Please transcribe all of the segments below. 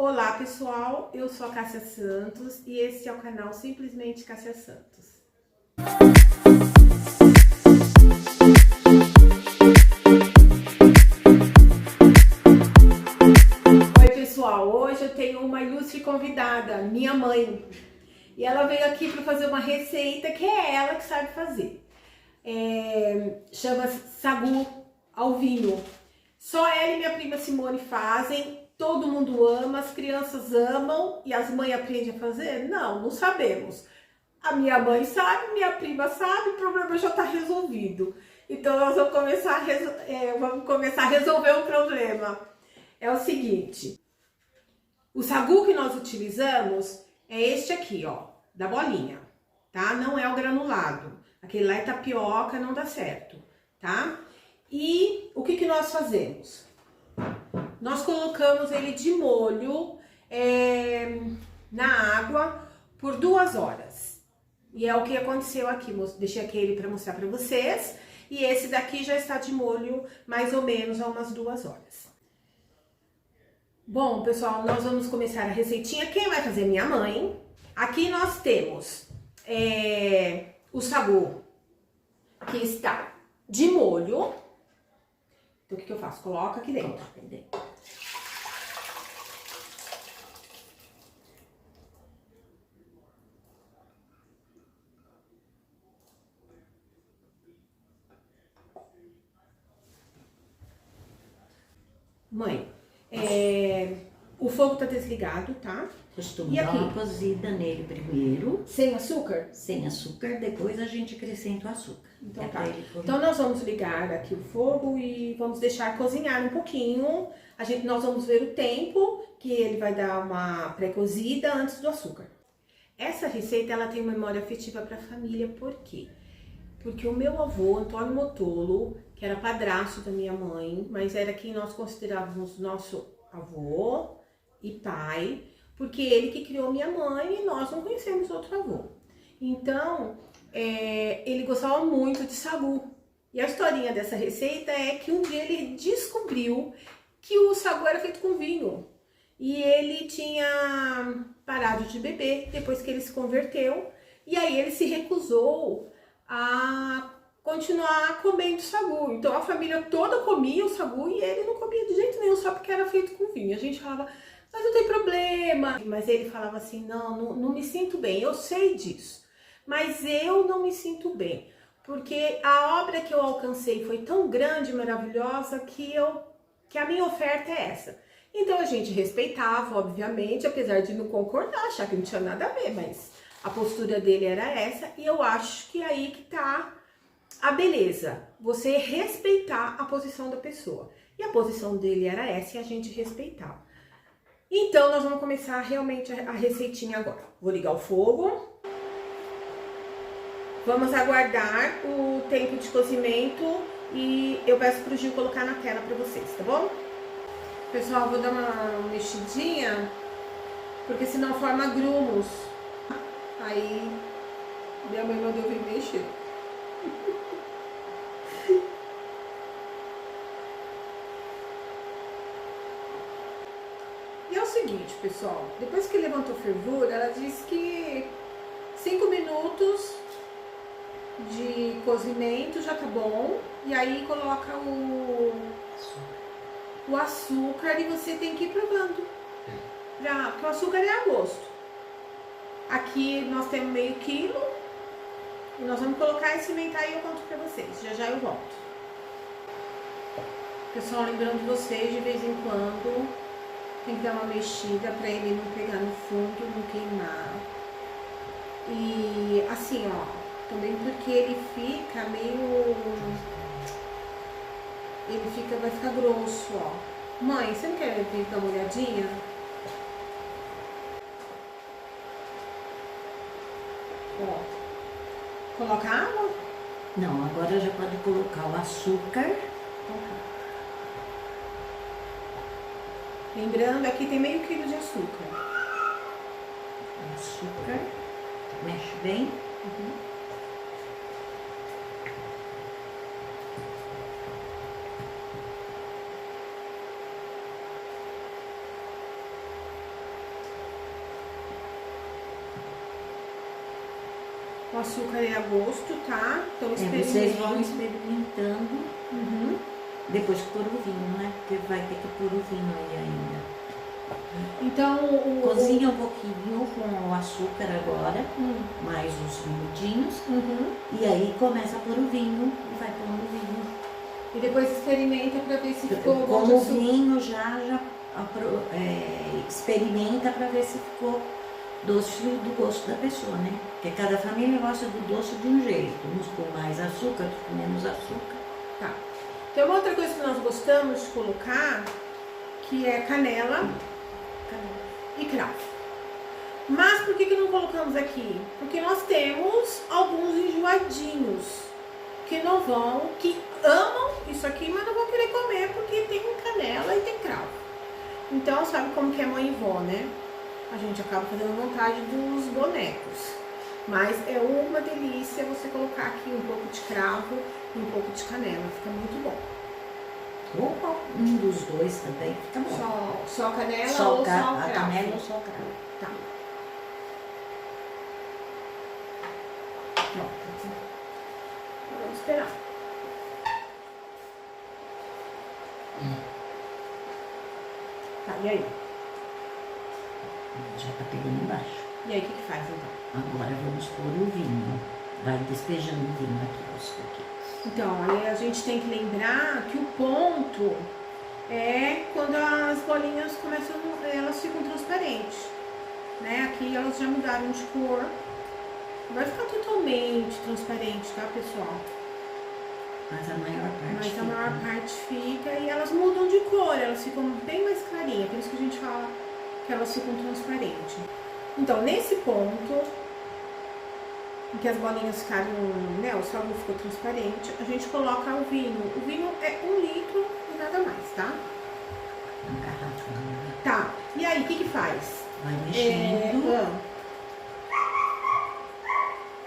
Olá pessoal, eu sou a Cássia Santos e esse é o canal Simplesmente Cássia Santos. Oi pessoal, hoje eu tenho uma ilustre convidada, minha mãe. E ela veio aqui para fazer uma receita que é ela que sabe fazer. Chama-se sagu ao vinho. Só ela e minha prima Simone fazem. Todo mundo ama, as crianças amam e as mães aprendem a fazer? Não sabemos. A minha mãe sabe, minha prima sabe, o problema já está resolvido. Então nós vamos começar a resolver o problema. É o seguinte, o sagu que nós utilizamos é este aqui, ó, da bolinha, tá? Não é o granulado. Aquele lá é tapioca, não dá certo, tá? E o que nós fazemos? Nós colocamos ele de molho na água por 2 horas. E é o que aconteceu aqui. Deixei aquele para mostrar para vocês. E esse daqui já está de molho mais ou menos há umas 2 horas. Bom, pessoal, nós vamos começar a receitinha. Quem vai fazer? Minha mãe. Aqui nós temos o sagu, que está de molho. Então, o que eu faço? Coloco aqui dentro. Mãe, o fogo tá desligado, tá? Costumo dar uma cozida nele primeiro. Sem açúcar? Sem açúcar, depois a gente acrescenta o açúcar. Então tá. Então nós vamos ligar aqui o fogo e vamos deixar cozinhar um pouquinho. Nós vamos ver o tempo que ele vai dar uma pré-cozida antes do açúcar. Essa receita, ela tem uma memória afetiva para a família, por quê? Porque o meu avô, Antônio Motolo, que era padrasto da minha mãe, mas era quem nós considerávamos nosso avô e pai, porque ele que criou minha mãe e nós não conhecemos outro avô. Então, ele gostava muito de sagu. E a historinha dessa receita é que um dia ele descobriu que o sagu era feito com vinho. E ele tinha parado de beber depois que ele se converteu. E aí ele se recusou a continuar comendo sagu. Então a família toda comia o sagu e ele não comia de jeito nenhum, só porque era feito com vinho. A gente falava, mas não tem problema. Mas ele falava assim, não me sinto bem, eu sei disso, mas eu não me sinto bem, porque a obra que eu alcancei foi tão grande e maravilhosa que a minha oferta é essa. Então a gente respeitava, obviamente, apesar de não concordar, achar que não tinha nada a ver, mas a postura dele era essa, e eu acho que é aí que tá a beleza, você respeitar a posição da pessoa. E a posição dele era essa e a gente respeitava. Então nós vamos começar realmente a receitinha agora. Vou ligar o fogo. Vamos aguardar o tempo de cozimento e eu peço pro Gil colocar na tela para vocês, tá bom? Pessoal, vou dar uma mexidinha, porque senão forma grumos. Aí minha mãe mandou vir mexer. E é o seguinte, pessoal, depois que levantou fervura, ela disse que 5 minutos de cozimento já tá bom. E aí coloca o açúcar e você tem que ir provando. Porque o açúcar é a gosto. Aqui nós temos meio quilo. E nós vamos colocar e cimentar e eu conto pra vocês. Já eu volto. Pessoal, lembrando vocês, de vez em quando, tem que dar uma mexida pra ele não pegar no fundo, não queimar. E assim, ó, também porque ele fica meio... vai ficar grosso, ó. Mãe, você não quer vir dar uma olhadinha? Ó. Coloca água? Não, agora já pode colocar o açúcar. Lembrando, aqui tem meio quilo de açúcar. Açúcar. Mexe bem. açúcar é a gosto, tá? Então Vocês vão experimentando Uhum. depois que pôr o vinho, né? Porque vai ter que pôr o vinho aí ainda. Então, Cozinha um pouquinho com o açúcar agora, Hum. mais uns minutinhos. Uhum. E aí começa a pôr o vinho e vai pondo o vinho. E depois experimenta pra ver se ficou bom Com de o açúcar. vinho experimenta para ver se ficou doce do gosto da pessoa, né? Porque cada família gosta do doce de um jeito. Uns com mais açúcar, outros com menos açúcar. Tá. Tem uma outra coisa que nós gostamos de colocar, que é canela e cravo. Mas por que não colocamos aqui? Porque nós temos alguns enjoadinhos que amam isso aqui, mas não vão querer comer porque tem canela e tem cravo. Então, sabe como que é mãe e vó, né? A gente acaba fazendo vontade dos bonecos. Mas é uma delícia você colocar aqui um pouco de cravo e um pouco de canela. Fica muito bom. Ou um dos dois também fica bom. Só a canela Só ou só o cravo? a canela ou só o cravo. Tá. Pronto. Vamos esperar. Tá, e aí? Já tá pegando embaixo. E aí, o que faz então? Agora vamos pôr o vinho. Vai despejando o vinho aqui aos pouquinhos. Então, aí a gente tem que lembrar que o ponto é quando as bolinhas começam, elas ficam transparentes, né? Aqui elas já mudaram de cor. Não vai ficar totalmente transparente, tá, pessoal? Mas a maior parte Mas a fica, maior né? parte fica e elas mudam de cor, elas ficam bem mais clarinhas, por isso que a gente fala que elas ficam transparentes. Então, nesse ponto, em que as bolinhas ficaram, né, o sabor ficou transparente, a gente coloca o vinho. O vinho é 1 litro e nada mais, tá? Uma garrafa, né? Tá, e aí, o que faz? Vai mexendo,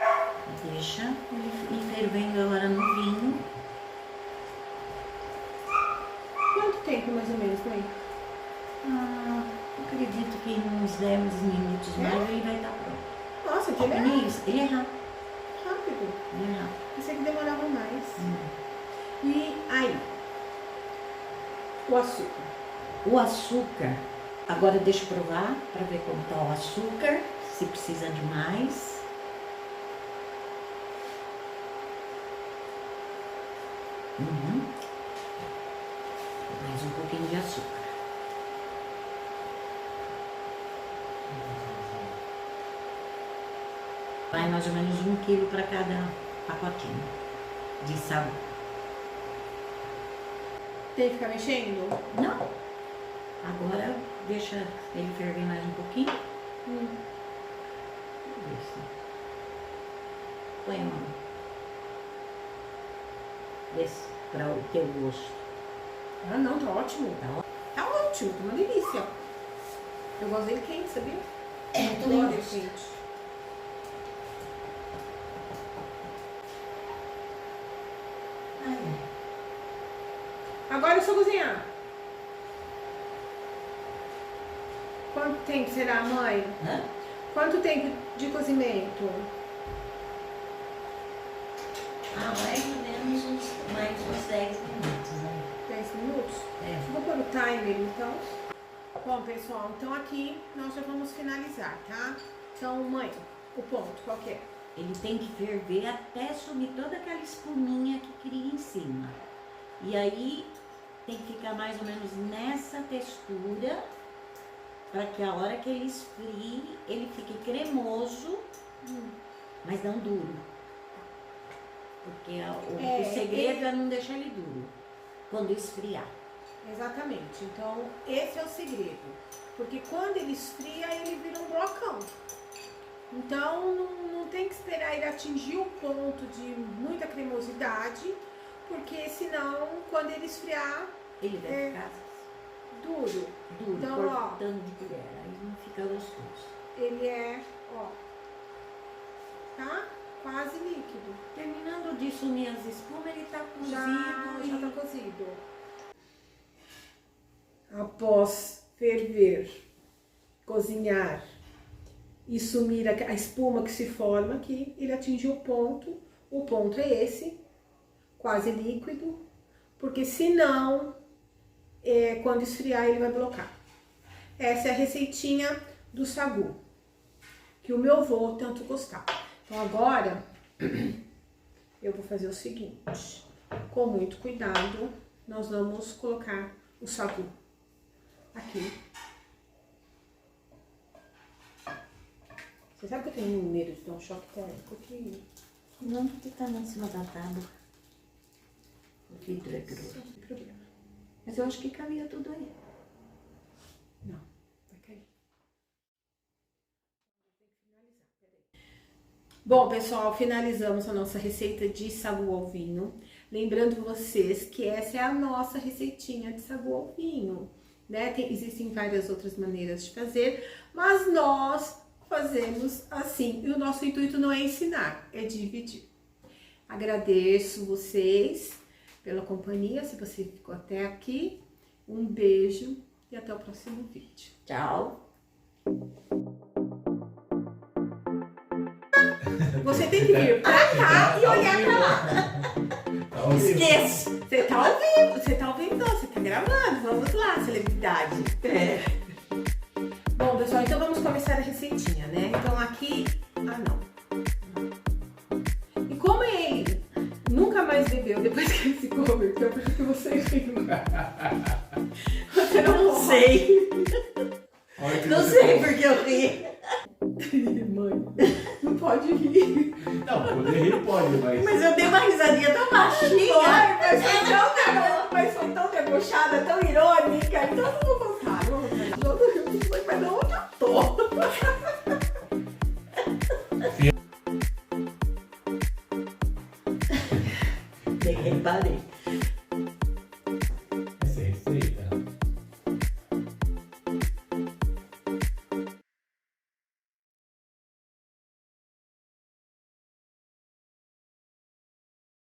Ah, deixa ele ir fervendo agora no vinho. quanto tempo mais ou menos, mãe? Acredito que em uns 10 minutos mais ele vai estar pronto. Nossa, que ele é Ele é rápido. rápido. Ele é rápido. Pensei que demorava mais. E aí? O açúcar. O açúcar, agora deixa eu provar para ver como está o açúcar, se precisa de mais. Mais um pouquinho de açúcar. Vai mais ou menos 1 quilo para cada pacotinho de sabor. Tem que ficar mexendo? Não. Agora deixa ele ferver mais um pouquinho. Isso. Põe a mão. Esse, para o teu gosto. Ah, não, tá ótimo. Tá ótimo? Tá ótimo, tá uma delícia. Eu gosto dele quente, sabia? É, Eu também adoro ele gosto. quente. Agora é só cozinhar. Quanto tempo será, mãe? Hã? Quanto tempo de cozimento? Mais ou menos mais uns 10 minutos, né? 10 minutos? É. Vou pôr o timer, então. Bom, pessoal, então aqui nós já vamos finalizar, tá? Então, mãe, o ponto, qual que é? Ele tem que ferver até sumir toda aquela espuminha que cria em cima. E aí tem que ficar mais ou menos nessa textura, para que a hora que ele esfrie, ele fique cremoso, mas não duro. Porque o segredo é não deixar ele duro quando esfriar. Exatamente. Então, esse é o segredo. Porque quando ele esfria, ele vira um blocão. Então, não tem que esperar ele atingir o ponto de muita cremosidade, porque senão, quando ele esfriar, Ele vai ficar duro. duro, Então, cortando de colher, aí não fica gostoso. Ele é, ó, tá? Quase líquido. Terminando de sumir as espumas, ele tá cozido Já tá cozido. Após ferver, cozinhar e sumir a espuma que se forma aqui, ele atingiu o ponto. O ponto é esse, quase líquido, porque senão, quando esfriar, ele vai blocar. Essa é a receitinha do sagu, que o meu avô tanto gostava. Então agora, eu vou fazer o seguinte, com muito cuidado, nós vamos colocar o sagu aqui. Você sabe que eu tenho medo de dar um choque térmico aqui? Não, porque tá lá em cima da tábua. O vidro é grosso. Não tem problema. Mas eu acho que cabia tudo aí. Não, vai cair. Bom, pessoal, finalizamos a nossa receita de sagu ao vinho. Lembrando vocês que essa é a nossa receitinha de sagu ao vinho, né? Existem várias outras maneiras de fazer, mas nós fazemos assim. E o nosso intuito não é ensinar, é dividir. Agradeço vocês pela companhia, se você ficou até aqui. Um beijo e até o próximo vídeo. Tchau. Você tem que vir pra cá e olhar pra lá. Esqueça. Você tá ao vivo, não, você tá gravando. Vamos lá, celebridade. Bom, pessoal, então vamos começar a receitinha, né? Então aqui... Ah, não. E como ele nunca mais bebeu depois que ele se converteu, por que você riu? Você Não sei. Não sei porque eu ri. Mãe, não pode rir. Não, poder rir pode, Mas eu dei uma risadinha tão baixinha. Mas foi tão debochada, tão irônica. Então eu vou contar. Mas não onde eu tô. Nem reparei.